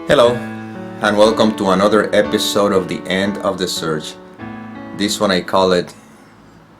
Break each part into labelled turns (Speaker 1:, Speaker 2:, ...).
Speaker 1: Hello, and welcome to another episode of The End of the Search. This one I call it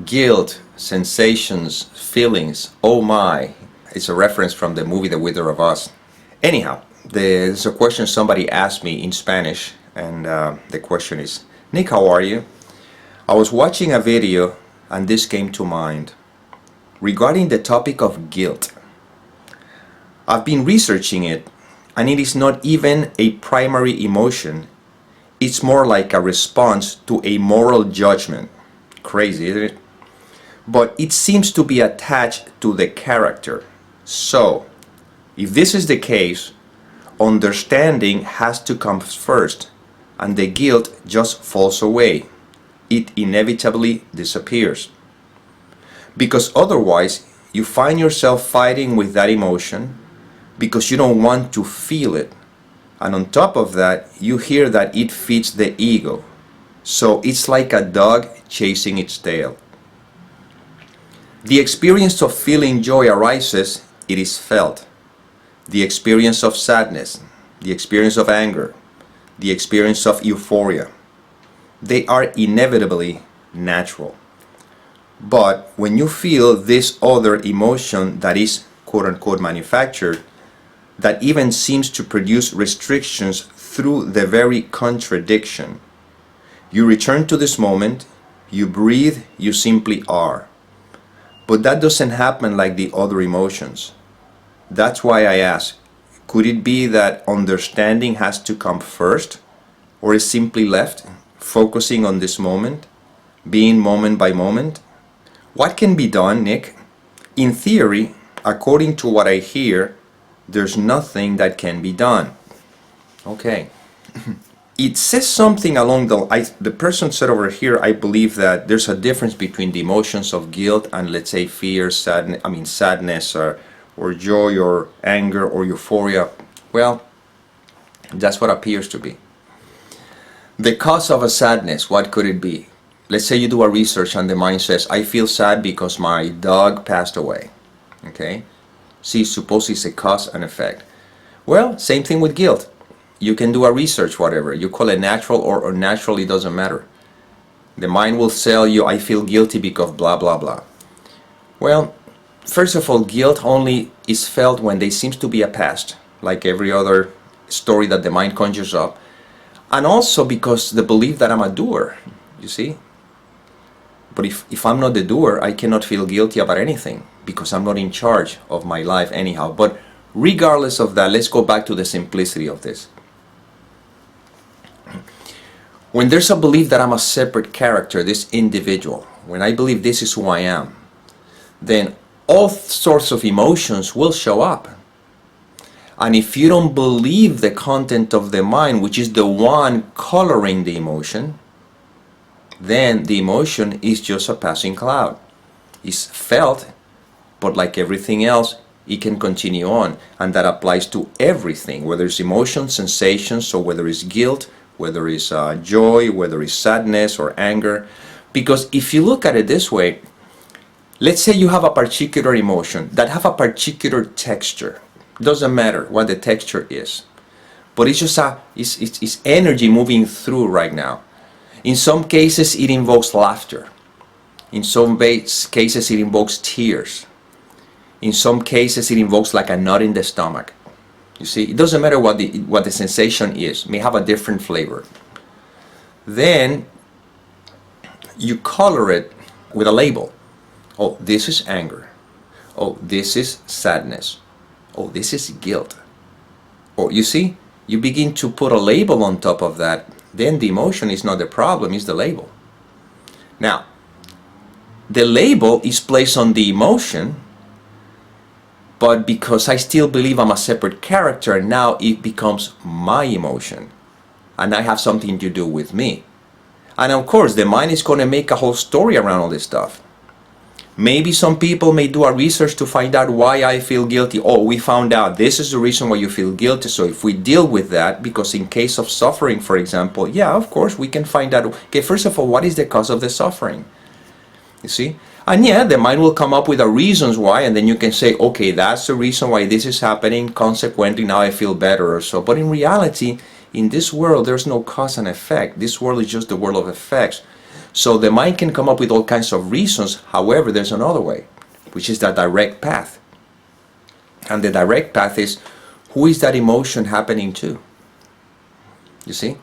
Speaker 1: Guilt, Sensations, Feelings, Oh My. It's a reference from the movie The Wither of Oz. Anyhow, there's a question somebody asked me in Spanish, and the question is, Nick, how are you? I was watching a video and this came to mind regarding the topic of guilt. I've been researching it, and it is not even a primary emotion. It's more like a response to a moral judgment. Crazy, isn't it? But it seems to be attached to the character. So, if this is the case, understanding has to come first, and the guilt just falls away. It inevitably disappears. Because otherwise, you find yourself fighting with that emotion because you don't want to feel it. And on top of that, you hear that it feeds the ego. So it's like a dog chasing its tail. The experience of feeling joy arises, it is felt. The experience of sadness, the experience of anger, the experience of euphoria, they are inevitably natural. But when you feel this other emotion that is quote-unquote manufactured, that even seems to produce restrictions through the very contradiction, you return to this moment, you breathe, you simply are. But that doesn't happen like the other emotions. That's why I ask, could it be that understanding has to come first, or is simply left focusing on this moment, being moment by moment? What can be done, Nick? In theory, according to what I hear, there's nothing that can be done. Okay. It says something along the person said over here, I believe that there's a difference between the emotions of guilt and, let's say, fear, sadness or joy or anger or euphoria. Well, that's what appears to be. The cause of a sadness, what could it be? Let's say you do a research and the mind says, I feel sad because my dog passed away. Okay? See, suppose it's a cause and effect. Well, same thing with guilt. You can do a research, whatever. You call it natural or unnatural, it doesn't matter. The mind will tell you, I feel guilty because blah, blah, blah. Well, first of all, guilt only is felt when there seems to be a past, like every other story that the mind conjures up. And also because the belief that I'm a doer, you see? But if I'm not the doer, I cannot feel guilty about anything because I'm not in charge of my life anyhow. But regardless of that, let's go back to the simplicity of this. When there's a belief that I'm a separate character, this individual, when I believe this is who I am, then all sorts of emotions will show up. And if you don't believe the content of the mind, which is the one coloring the emotion, then the emotion is just a passing cloud. It's felt, but like everything else, it can continue on. And that applies to everything, whether it's emotions, sensations, or whether it's guilt, whether it's joy, whether it's sadness or anger. Because if you look at it this way, let's say you have a particular emotion that have a particular texture. Doesn't matter what the texture is, but it's just it's energy moving through right now. In some cases, it invokes laughter. In some cases, it invokes tears. In some cases, it invokes like a knot in the stomach. You see, it doesn't matter what the sensation is. It may have a different flavor. Then you color it with a label. Oh, this is anger. Oh, this is sadness. Oh, this is guilt. Oh, you see, you begin to put a label on top of that. Then the emotion is not the problem, it's the label. Now, the label is placed on the emotion, but because I still believe I'm a separate character, now it becomes my emotion. And I have something to do with me. And of course, the mind is going to make a whole story around all this stuff. Maybe some people may do a research to find out why I feel guilty. Oh, we found out this is the reason why you feel guilty. So if we deal with that, because in case of suffering, for example, yeah, of course, we can find out, okay, first of all, what is the cause of the suffering? You see? And yeah, the mind will come up with the reasons why, and then you can say, okay, that's the reason why this is happening, consequently now I feel better or so. But in reality, in this world, there's no cause and effect. This world is just the world of effects. So the mind can come up with all kinds of reasons. However, there's another way, which is the direct path. And the direct path is, who is that emotion happening to? You see?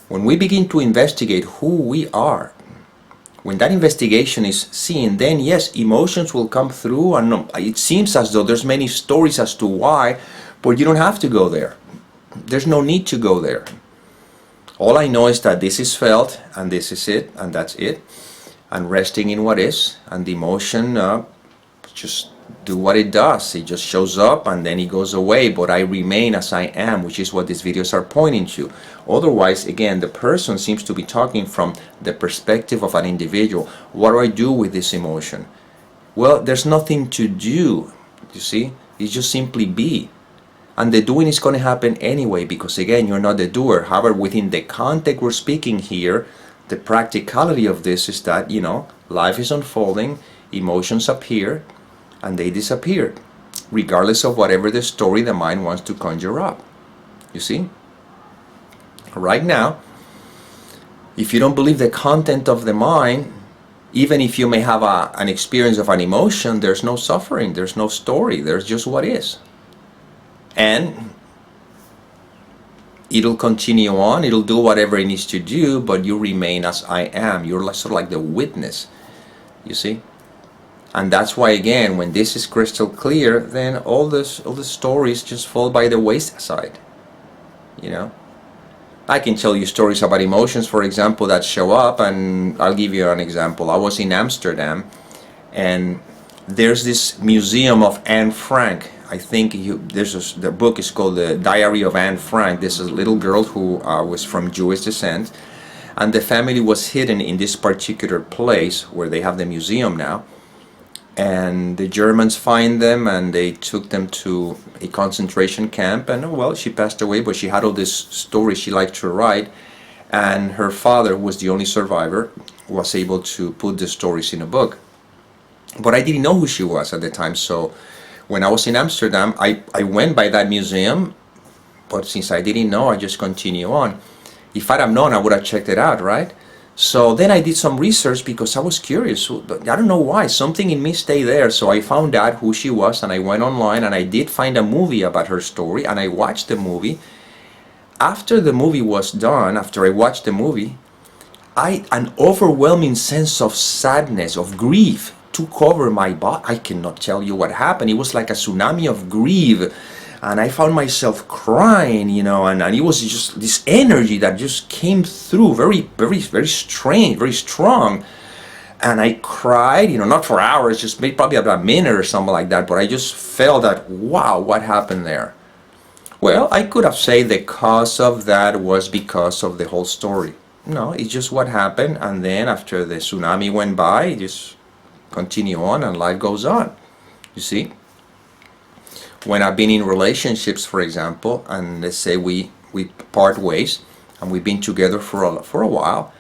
Speaker 1: When we begin to investigate who we are, when that investigation is seen, then yes, emotions will come through, and it seems as though there's many stories as to why, but you don't have to go there. There's no need to go there. All I know is that this is felt, and this is it, and that's it, and resting in what is, and the emotion just do what it does. It just shows up and then it goes away, but I remain as I am, which is what these videos are pointing to. Otherwise, again, the person seems to be talking from the perspective of an individual. What do I do with this emotion? Well, there's nothing to do, you see? It's just simply be. And the doing is going to happen anyway, because again, you're not the doer. However, within the context we're speaking here, the practicality of this is that, you know, life is unfolding, emotions appear, and they disappear, regardless of whatever the story the mind wants to conjure up. You see? Right now, if you don't believe the content of the mind, even if you may have an experience of an emotion, there's no suffering, there's no story, there's just what is. And it'll continue on, it'll do whatever it needs to do, but you remain as I am. You're sort of like the witness, you see? And that's why, again, when this is crystal clear, then all the stories just fall by the wayside, you know? I can tell you stories about emotions, for example, that show up, and I'll give you an example. I was in Amsterdam, and there's this museum of Anne Frank. I think the book is called The Diary of Anne Frank. This is a little girl who was from Jewish descent, and the family was hidden in this particular place where they have the museum now. And the Germans find them, and they took them to a concentration camp, and well, she passed away, but she had all this stories she liked to write, and her father, who was the only survivor, was able to put the stories in a book. But I didn't know who she was at the time, so when I was in Amsterdam, I went by that museum, but since I didn't know, I just continue on. If I'd have known, I would have checked it out, right? So then I did some research because I was curious. I don't know why, something in me stayed there. So I found out who she was, and I went online, and I did find a movie about her story, and I watched the movie. After the movie was done, after I watched the movie, an overwhelming sense of sadness, of grief, took over my body. I cannot tell you what happened. It was like a tsunami of grief. And I found myself crying, you know, and it was just this energy that just came through, very, very, very strange, very strong. And I cried, you know, not for hours, just maybe probably about a minute or something like that, but I just felt that, wow, what happened there? Well, I could have said the cause of that was because of the whole story. No, it's just what happened, and then after the tsunami went by, it just continue on and life goes on, you see? When I've been in relationships, for example, and let's say we part ways, and we've been together for a while,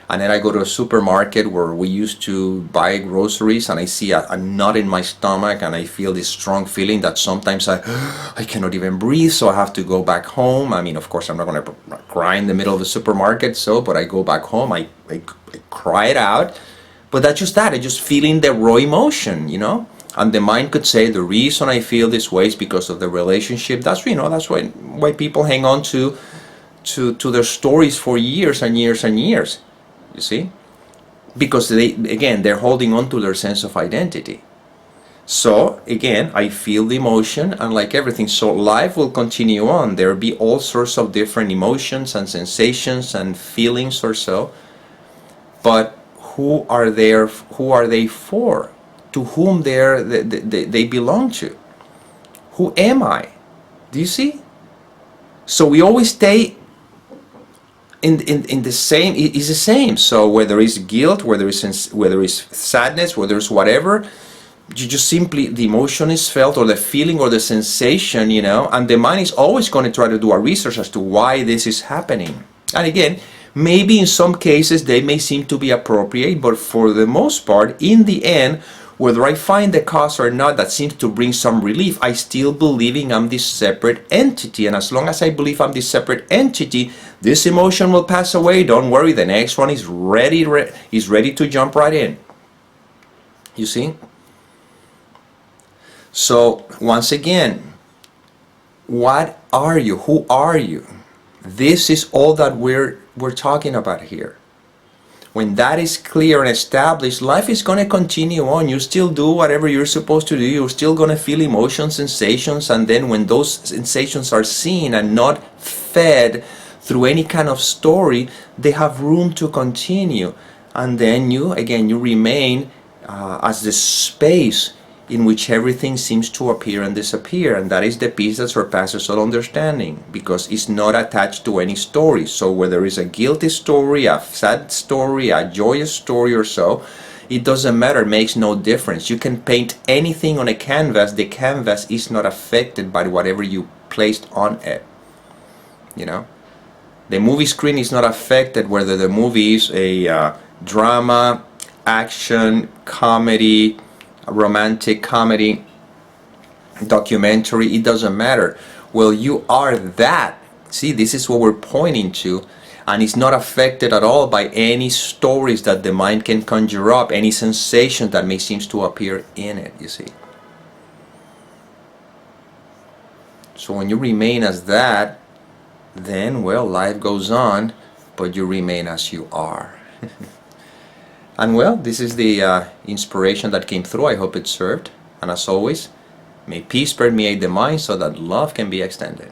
Speaker 1: and then I go to a supermarket where we used to buy groceries, and I see a knot in my stomach, and I feel this strong feeling that sometimes I cannot even breathe, so I have to go back home. I mean, of course, I'm not going to cry in the middle of the supermarket, but I go back home, I cry it out, but that's just that, I'm just feeling the raw emotion, you know? And the mind could say the reason I feel this way is because of the relationship. That's, you know, that's why people hang on to their stories for years and years and years. You see? Because they're holding on to their sense of identity. So again, I feel the emotion, and like everything, so life will continue on. There'll be all sorts of different emotions and sensations and feelings or so. But who are they for? To whom they belong to? Who am I? Do you see? So we always stay in the same. It's the same. So whether it's guilt, whether it's sadness, whether it's whatever, you just simply, the emotion is felt, or the feeling, or the sensation, you know, and the mind is always going to try to do a research as to why this is happening. And again, Maybe in some cases they may seem to be appropriate, but for the most part, in the end, whether I find the cause or not that seems to bring some relief, I still believing I'm this separate entity. And as long as I believe I'm this separate entity, this emotion will pass away. Don't worry, the next one is ready to jump right in. You see? So once again, what are you? Who are you? This is all that we're talking about here. When that is clear and established, life is going to continue on. You still do whatever you're supposed to do. You're still going to feel emotions, sensations, and then when those sensations are seen and not fed through any kind of story, they have room to continue. And then you remain as the space in which everything seems to appear and disappear, and that is the peace that surpasses all understanding, because it's not attached to any story. So whether it's a guilty story, a sad story, a joyous story or so, it doesn't matter, it makes no difference. You can paint anything on a canvas, the canvas is not affected by whatever you placed on it. You know, the movie screen is not affected whether the movie is a drama, action, comedy, a romantic comedy, documentary, it doesn't matter. Well, you are that. See, this is what we're pointing to, and it's not affected at all by any stories that the mind can conjure up, any sensation that may seem to appear in it, you see. So when you remain as that, then, well, life goes on, but you remain as you are. And well, this is the inspiration that came through. I hope it served. And as always, may peace permeate the mind so that love can be extended.